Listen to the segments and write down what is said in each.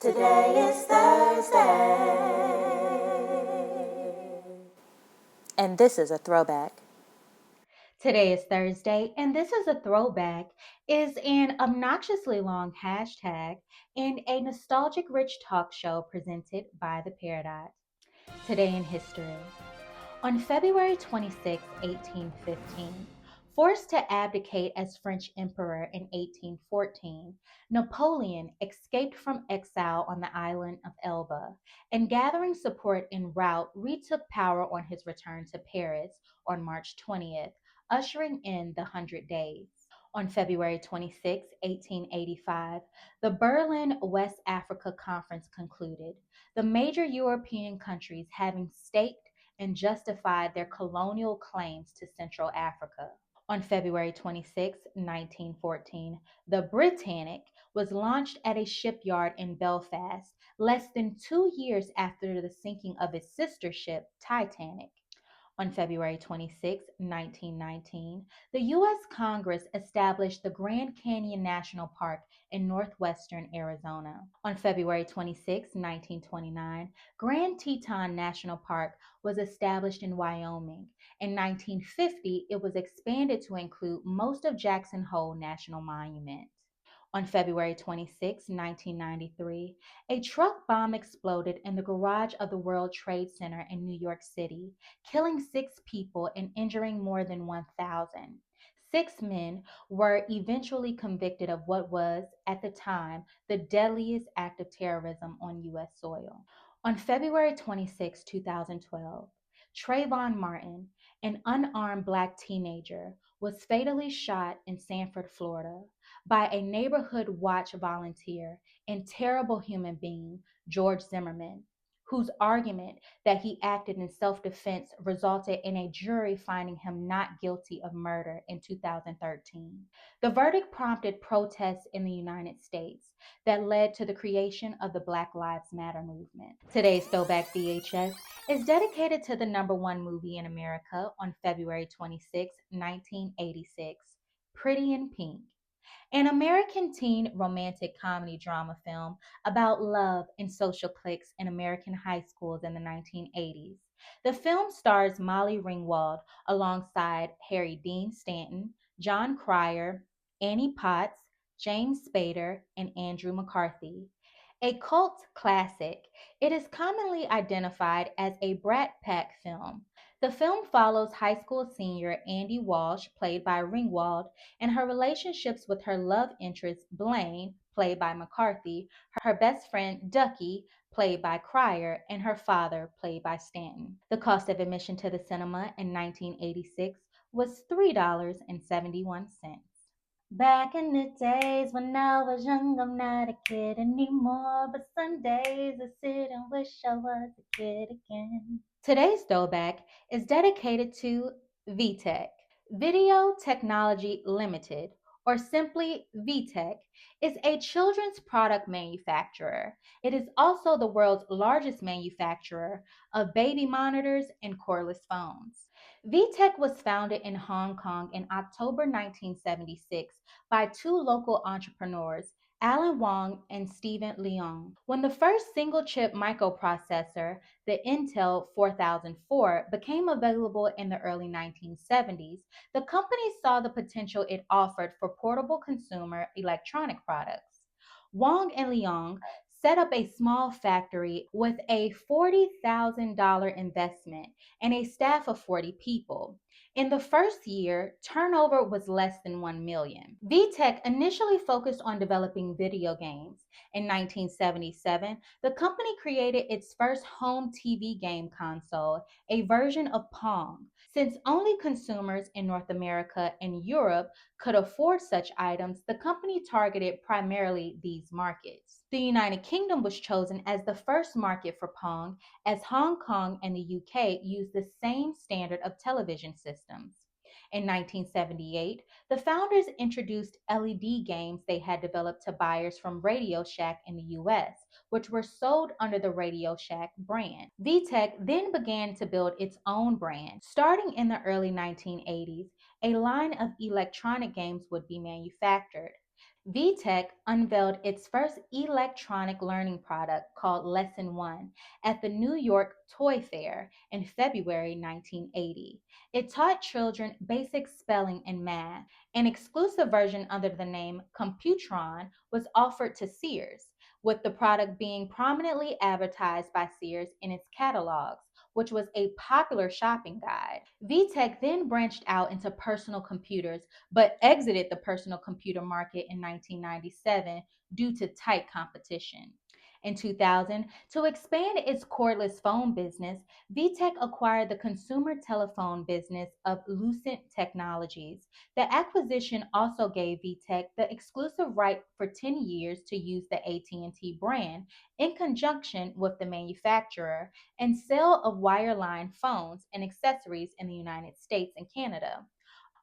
Today is Thursday. And this is a throwback. Today is Thursday, and this is a throwback, is an obnoxiously long hashtag and a nostalgic rich talk show presented by the Peridot. Today in history. On February 26, 1815, forced to abdicate as French emperor in 1814, Napoleon escaped from exile on the island of Elba and, gathering support en route, retook power on his return to Paris on March 20th, ushering in the Hundred Days. On February 26, 1885, the Berlin West Africa Conference concluded, the major European countries having staked and justified their colonial claims to Central Africa. On February 26, 1914, the Britannic was launched at a shipyard in Belfast less than 2 years after the sinking of its sister ship, Titanic. On February 26, 1919, the U.S. Congress established the Grand Canyon National Park in northwestern Arizona. On February 26, 1929, Grand Teton National Park was established in Wyoming. In 1950, it was expanded to include most of Jackson Hole National Monument. On February 26, 1993, a truck bomb exploded in the garage of the World Trade Center in New York City, killing 6 people and injuring more than 1,000. 6 men were eventually convicted of what was, at the time, the deadliest act of terrorism on U.S. soil. On February 26, 2012, Trayvon Martin, an unarmed black teenager, was fatally shot in Sanford, Florida, by a neighborhood watch volunteer and terrible human being, George Zimmerman, whose argument that he acted in self defense resulted in a jury finding him not guilty of murder in 2013. The verdict prompted protests in the United States that led to the creation of the Black Lives Matter movement. Today's Throwback VHS is dedicated to the #1 movie in America on February 26, 1986, Pretty in Pink, an American teen romantic comedy drama film about love and social cliques in American high schools in the 1980s. The film stars Molly Ringwald alongside Harry Dean Stanton, John Cryer, Annie Potts, James Spader, and Andrew McCarthy. A cult classic, it is commonly identified as a Brat Pack film. The film follows high school senior Andy Walsh, played by Ringwald, and her relationships with her love interest Blaine, played by McCarthy, her best friend Ducky, played by Cryer, and her father, played by Stanton. The cost of admission to the cinema in 1986 was $3.71. Back in the days when I was young, I'm not a kid anymore, but some days I sit and wish I was a kid again. Today's throwback is dedicated to VTech. Video Technology Limited, or simply VTech, is a children's product manufacturer. It is also the world's largest manufacturer of baby monitors and cordless phones. VTech was founded in Hong Kong in October 1976 by 2 local entrepreneurs, Alan Wong and Stephen Leong. When the first single chip microprocessor, the Intel 4004, became available in the early 1970s, the company saw the potential it offered for portable consumer electronic products. Wong and Leong set up a small factory with a $40,000 investment and a staff of 40 people. In the first year, turnover was less than 1 million. VTech initially focused on developing video games. In 1977, the company created its first home TV game console, a version of Pong. Since only consumers in North America and Europe could afford such items, the company targeted primarily these markets. The United Kingdom was chosen as the first market for Pong, as Hong Kong and the UK used the same standard of television systems. In 1978, the founders introduced LED games they had developed to buyers from Radio Shack in the US, which were sold under the Radio Shack brand. VTech then began to build its own brand. Starting in the early 1980s, a line of electronic games would be manufactured. VTech unveiled its first electronic learning product called Lesson One at the New York Toy Fair in February 1980. It taught children basic spelling and math. An exclusive version under the name Computron was offered to Sears, with the product being prominently advertised by Sears in its catalogs, which was a popular shopping guide. VTech then branched out into personal computers but exited the personal computer market in 1997 due to tight competition. In 2000, to expand its cordless phone business, VTech acquired the consumer telephone business of Lucent Technologies. The acquisition also gave VTech the exclusive right for 10 years to use the AT&T brand in conjunction with the manufacturer and sale of wireline phones and accessories in the United States and Canada.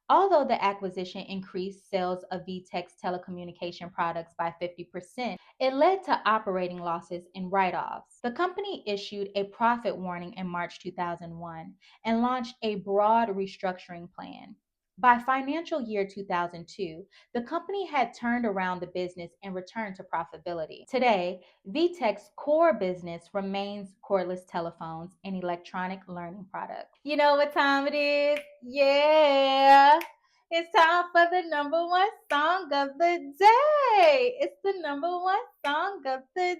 Although the acquisition increased sales of VTech's telecommunication products by 50%, it led to operating losses and write offs. The company issued a profit warning in March 2001 and launched a broad restructuring plan. By financial year 2002, the company had turned around the business and returned to profitability. Today, VTech's core business remains cordless telephones and electronic learning products. You know what time it is? Yeah. It's time for the number one song of the day. It's the number one song of the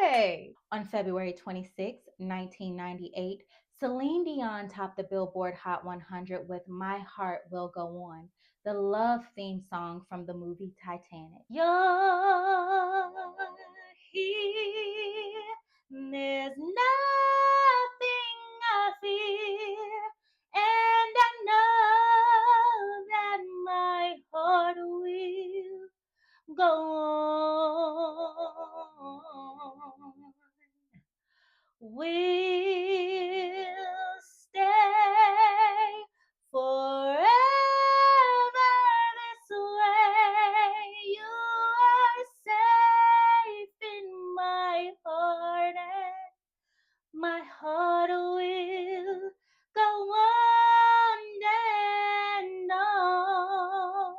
day. On February 26, 1998, Celine Dion topped the Billboard Hot 100 with My Heart Will Go On, the love theme song from the movie Titanic. You're here, there's nothing I fear, and I know that my heart will go on. We'll stay forever this way. You are safe in my heart, and my heart will go on and on.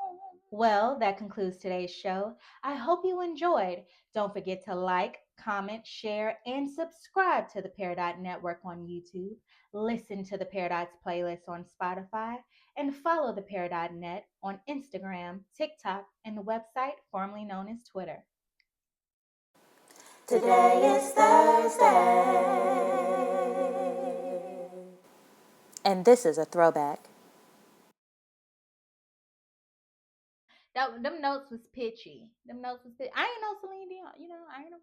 Well, that concludes today's show. I hope you enjoyed. Don't forget to like, comment, share, and subscribe to the Peridot Network on YouTube. Listen to the Peridot's playlist on Spotify, and follow the Peridot Net on Instagram, TikTok, and the website formerly known as Twitter. Today is Thursday. And this is a throwback. Them notes was pitchy. I ain't no Celine Dion. I ain't no.